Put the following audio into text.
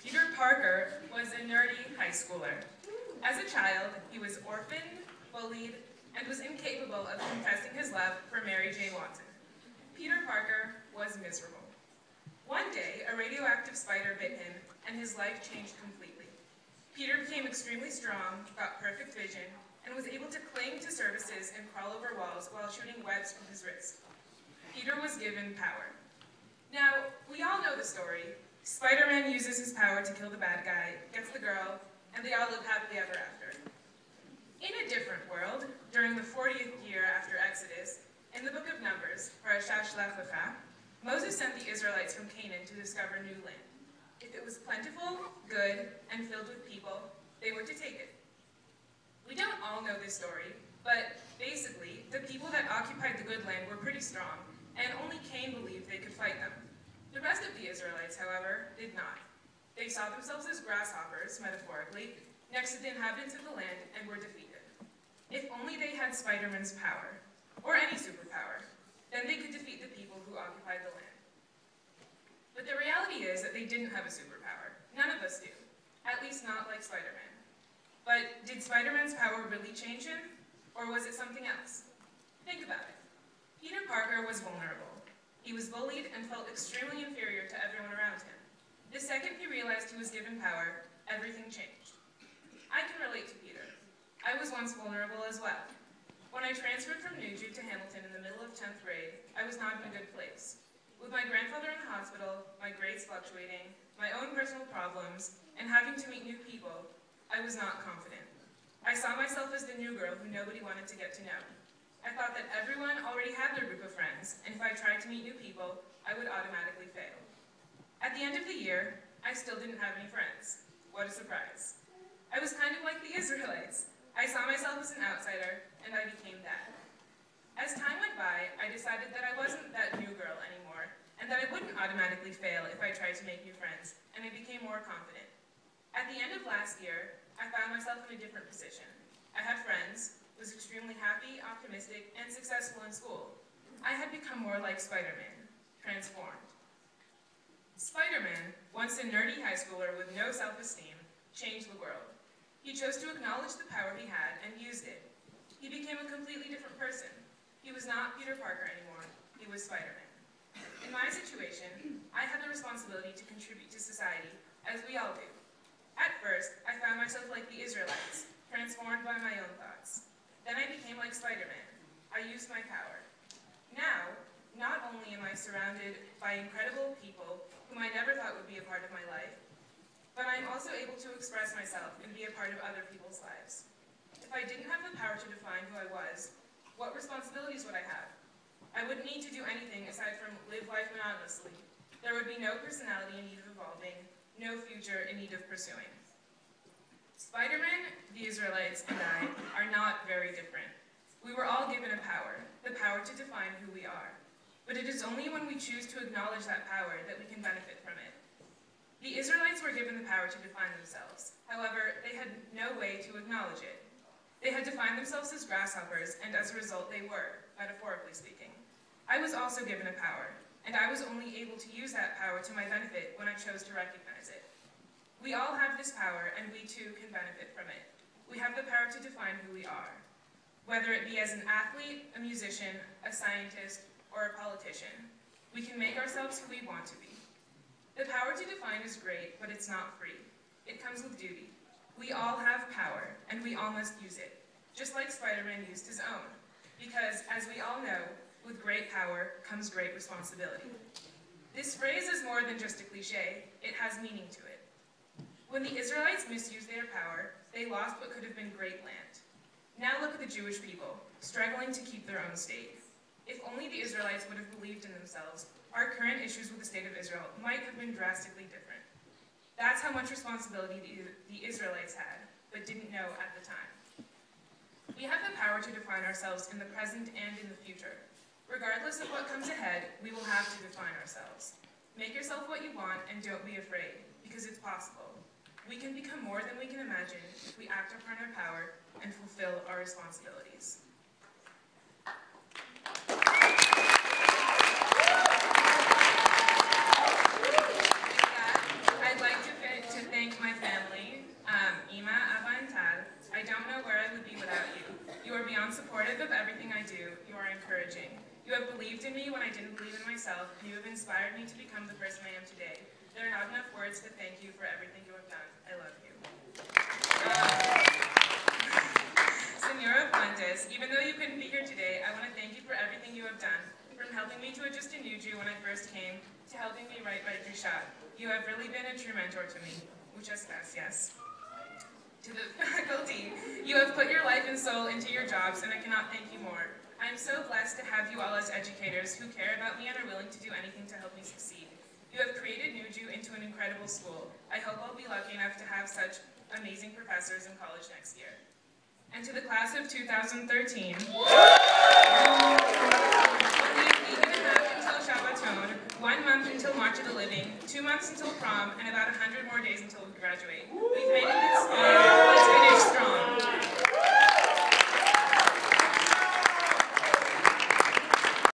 Peter Parker was a nerdy high schooler. As a child, he was orphaned, bullied, and was incapable of confessing his love for Mary J. Watson. Peter Parker was miserable. One day, a radioactive spider bit him, and his life changed completely. Peter became extremely strong, got perfect vision, and was able to cling to surfaces and crawl over walls while shooting webs from his wrist. Peter was given power. Now, we all know the story. Spider-Man uses his power to kill the bad guy, gets the girl, and they all live happily ever after. In a different world, during the 40th year after Exodus, in the book of Numbers, Parashat Shlach Lecha, Moses sent the Israelites from Canaan to discover new land. If it was plentiful, good, and filled with people, they were to take it. We don't all know this story, but basically, the people that occupied the good land were pretty strong, and only Cain believed they could fight them. The rest of the Israelites, however, did not. They saw themselves as grasshoppers, metaphorically, next to the inhabitants of the land and were defeated. If only they had Spider-Man's power, or any superpower, then they could defeat the people who occupied the land. But the reality is that they didn't have a superpower. None of us do, at least not like Spider-Man. But did Spider-Man's power really change him, or was it something else? Think about it. Peter Parker was vulnerable. He was bullied and felt extremely inferior to everyone around him. The second he realized he was given power, everything changed. I can relate to Peter. I was once vulnerable as well. When I transferred from Newjute to Hamilton in the middle of 10th grade, I was not in a good place. With my grandfather in the hospital, my grades fluctuating, my own personal problems, and having to meet new people, I was not confident. I saw myself as the new girl who nobody wanted to get to know. I thought that everyone already had their group of friends, and if I tried to meet new people, I would automatically fail. At the end of the year, I still didn't have any friends. What a surprise. I was kind of like the Israelites. I saw myself as an outsider, and I became that. As time went by, I decided that I wasn't that new girl anymore, and that I wouldn't automatically fail if I tried to make new friends, and I became more confident. At the end of last year, I found myself in a different position. I had friends, was extremely happy, optimistic, and successful in school. I had become more like Spider-Man, transformed. Spider-Man, once a nerdy high schooler with no self-esteem, changed the world. He chose to acknowledge the power he had and used it. He became a completely different person. He was not Peter Parker anymore. He was Spider-Man. In my situation, I had the responsibility to contribute to society, as we all do. At first, I found myself like the Israelites, transformed by my own thoughts. Then I became like Spider-Man. I used my power. Now, not only am I surrounded by incredible people whom I never thought would be a part of my life, but I'm also able to express myself and be a part of other people's lives. If I didn't have the power to define who I was, what responsibilities would I have? I wouldn't need to do anything aside from live life monotonously. There would be no personality in need of evolving, no future in need of pursuing. Spider-Man, the Israelites, and I are not very different. We were all given a power, the power to define who we are. But it is only when we choose to acknowledge that power that we can benefit from it. The Israelites were given the power to define themselves. However, they had no way to acknowledge it. They had defined themselves as grasshoppers, and as a result they were, metaphorically speaking. I was also given a power, and I was only able to use that power to my benefit when I chose to recognize it. We all have this power, and we too can benefit from it. We have the power to define who we are, whether it be as an athlete, a musician, a scientist, or a politician. We can make ourselves who we want to be. The power to define is great, but it's not free. It comes with duty. We all have power, and we all must use it, just like Spider-Man used his own. Because, as we all know, with great power comes great responsibility. This phrase is more than just a cliche, it has meaning to it. When the Israelites misused their power, they lost what could have been great land. Now look at the Jewish people, struggling to keep their own state. If only the Israelites would have believed in themselves, our current issues with the state of Israel might have been drastically different. That's how much responsibility the Israelites had, but didn't know at the time. We have the power to define ourselves in the present and in the future. Regardless of what comes ahead, we will have to define ourselves. Make yourself what you want and don't be afraid, because it's possible. We can become more than we can imagine if we act upon our power and fulfill our responsibilities. With that, inspired me to become the person I am today. There are not enough words to thank you for everything you have done. I love you. Senora Fuentes, even though you couldn't be here today, I want to thank you for everything you have done, from helping me to adjust to Nuju when I first came, to helping me write Through Shot. You have really been a true mentor to me. Muchas gracias. To the faculty, you have put your life and soul into your jobs, and I cannot thank you more. I am so blessed to have you all as educators who care about me and are willing to do anything to help me succeed. You have created Nuju into an incredible school. I hope I'll be lucky enough to have such amazing professors in college next year. And to the class of 2013, only a week and a half until Shabbaton, 1 month until March of the Living, 2 months until prom, and about 100 more days until we graduate. We've made it